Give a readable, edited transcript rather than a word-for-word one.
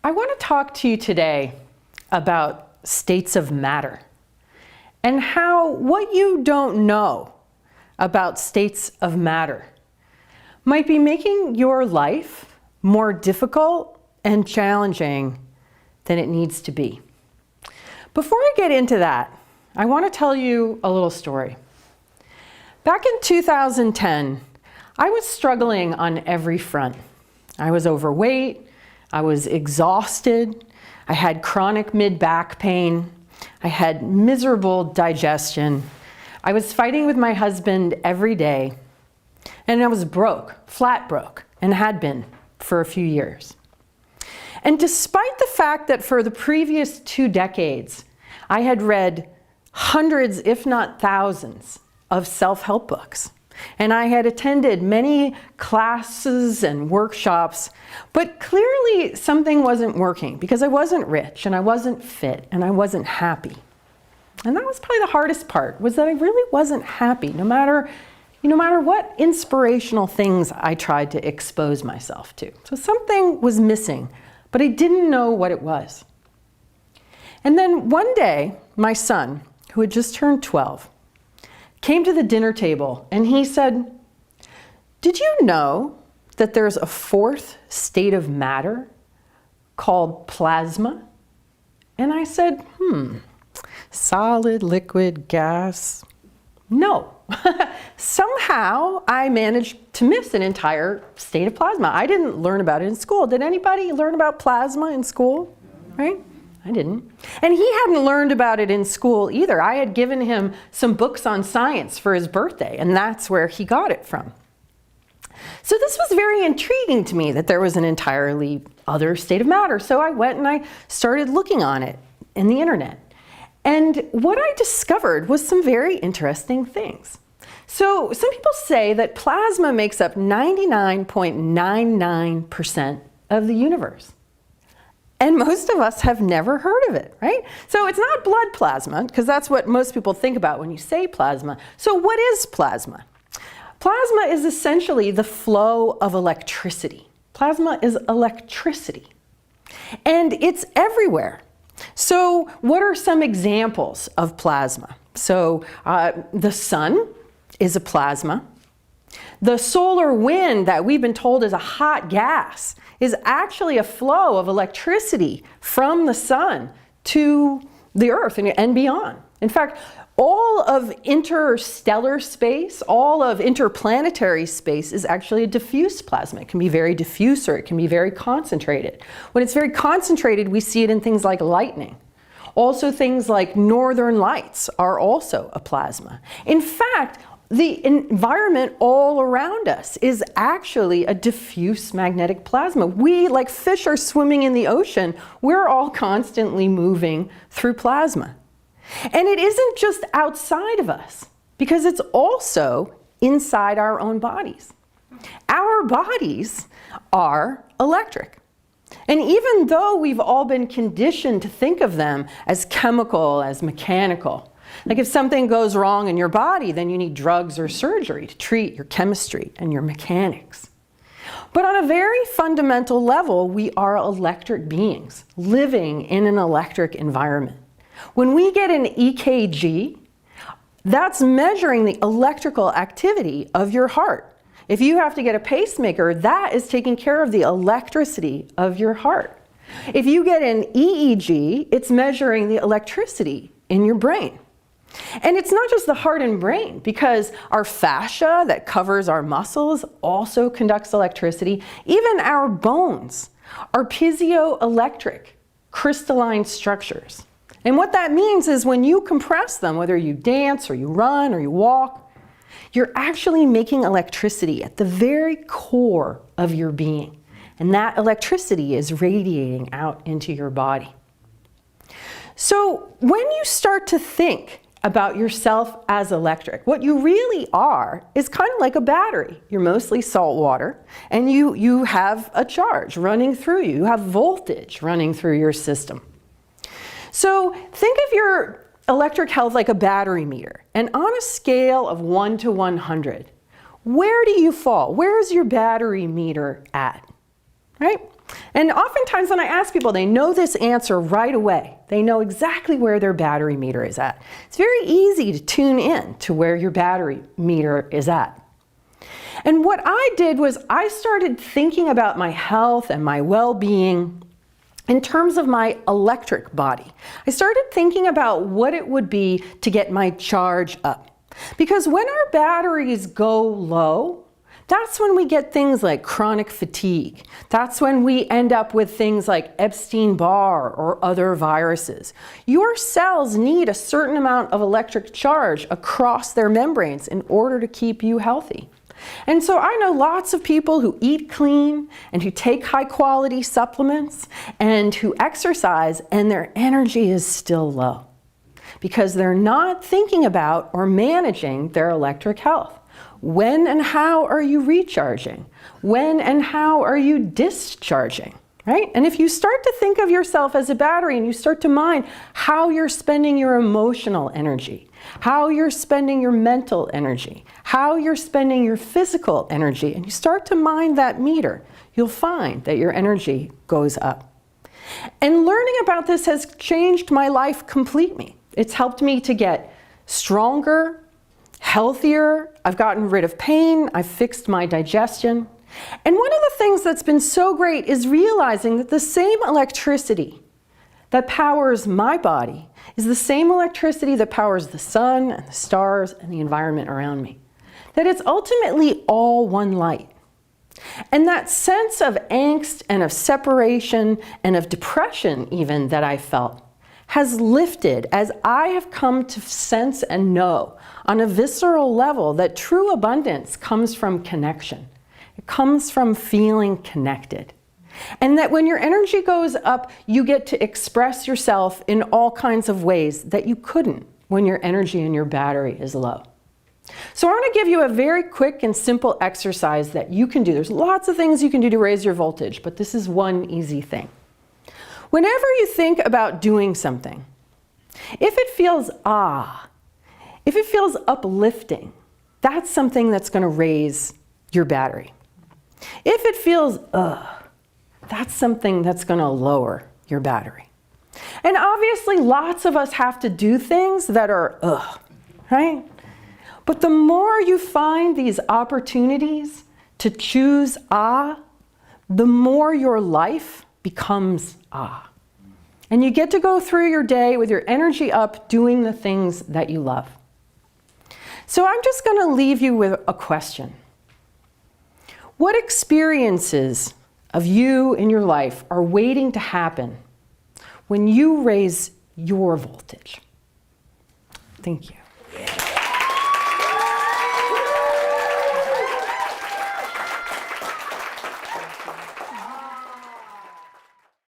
I want to talk to you today about states of matter and how what you don't know about states of matter might be making your life more difficult and challenging than it needs to be. Before I get into that, I want to tell you a little story. Back in 2010, I was struggling on every front. I was overweight, I was exhausted, I had chronic mid-back pain, I had miserable digestion, I was fighting with my husband every day, and I was broke, flat broke, and had been for a few years. And despite the fact that for the previous 2 decades, I had read hundreds, if not thousands, of self-help books, and I had attended many classes and workshops, but clearly something wasn't working because I wasn't rich and I wasn't fit and I wasn't happy. And that was probably the hardest part, was that I really wasn't happy no matter what inspirational things I tried to expose myself to. So something was missing, but I didn't know what it was. And then one day, my son, who had just turned 12, came to the dinner table and he said, "Did you know that there's a 4th state of matter called plasma?" And I said, solid, liquid, gas. No. Somehow I managed to miss an entire state of plasma. I didn't learn about it in school. Did anybody learn about plasma in school? Right? I didn't. And he hadn't learned about it in school either. I had given him some books on science for his birthday, and that's where he got it from. So this was very intriguing to me, that there was an entirely other state of matter. So I went and I started looking on it in the internet. And what I discovered was some very interesting things. So some people say that plasma makes up 99.99% of the universe. And most of us have never heard of it, right? So it's not blood plasma, because that's what most people think about when you say plasma. So what is plasma? Plasma is essentially the flow of electricity. Plasma is electricity. And it's everywhere. So what are some examples of plasma? So the sun is a plasma. The solar wind that we've been told is a hot gas is actually a flow of electricity from the sun to the earth and beyond. In fact, all of interstellar space, all of interplanetary space is actually a diffuse plasma. It can be very diffuse or it can be very concentrated. When it's very concentrated, we see it in things like lightning. Also, things like northern lights are also a plasma. In fact, the environment all around us is actually a diffuse magnetic plasma. We, like fish, are swimming in the ocean. We're all constantly moving through plasma. And it isn't just outside of us, because it's also inside our own bodies. Our bodies are electric. And even though we've all been conditioned to think of them as chemical, as mechanical, like if something goes wrong in your body, then you need drugs or surgery to treat your chemistry and your mechanics. But on a very fundamental level, we are electric beings living in an electric environment. When we get an EKG, that's measuring the electrical activity of your heart. If you have to get a pacemaker, that is taking care of the electricity of your heart. If you get an EEG, it's measuring the electricity in your brain. And it's not just the heart and brain, because our fascia that covers our muscles also conducts electricity. Even our bones are piezoelectric crystalline structures. And what that means is when you compress them, whether you dance or you run or you walk, you're actually making electricity at the very core of your being. And that electricity is radiating out into your body. So when you start to think about yourself as electric, what you really are is kind of like a battery. You're mostly salt water, and you have a charge running through you. You have voltage running through your system. So think of your electric health like a battery meter. And on a scale of 1 to 100, where do you fall? Where's your battery meter at? Right? And oftentimes when I ask people, they know this answer right away. They know exactly where their battery meter is at. It's very easy to tune in to where your battery meter is at. And what I did was I started thinking about my health and my well-being in terms of my electric body. I started thinking about what it would be to get my charge up. Because when our batteries go low, that's when we get things like chronic fatigue. That's when we end up with things like Epstein-Barr or other viruses. Your cells need a certain amount of electric charge across their membranes in order to keep you healthy. And so I know lots of people who eat clean and who take high quality supplements and who exercise, and their energy is still low because they're not thinking about or managing their electric health. When and how are you recharging? When and how are you discharging? Right? And if you start to think of yourself as a battery and you start to mind how you're spending your emotional energy, how you're spending your mental energy, how you're spending your physical energy, and you start to mind that meter, you'll find that your energy goes up. And learning about this has changed my life completely. It's helped me to get stronger, healthier. I've gotten rid of pain. I've fixed my digestion. And one of the things that's been so great is realizing that the same electricity that powers my body is the same electricity that powers the sun and the stars and the environment around me. That it's ultimately all one light. And that sense of angst and of separation and of depression even that I felt has lifted as I have come to sense and know on a visceral level that true abundance comes from connection. It comes from feeling connected. And that when your energy goes up, you get to express yourself in all kinds of ways that you couldn't when your energy and your battery is low. So I want to give you a very quick and simple exercise that you can do. There's lots of things you can do to raise your voltage, but this is one easy thing. Whenever you think about doing something, if it feels if it feels uplifting, that's something that's going to raise your battery. If it feels that's something that's going to lower your battery. And obviously lots of us have to do things that are right? But the more you find these opportunities to choose the more your life becomes And you get to go through your day with your energy up doing the things that you love. So I'm just going to leave you with a question. What experiences of you in your life are waiting to happen when you raise your voltage? Thank you.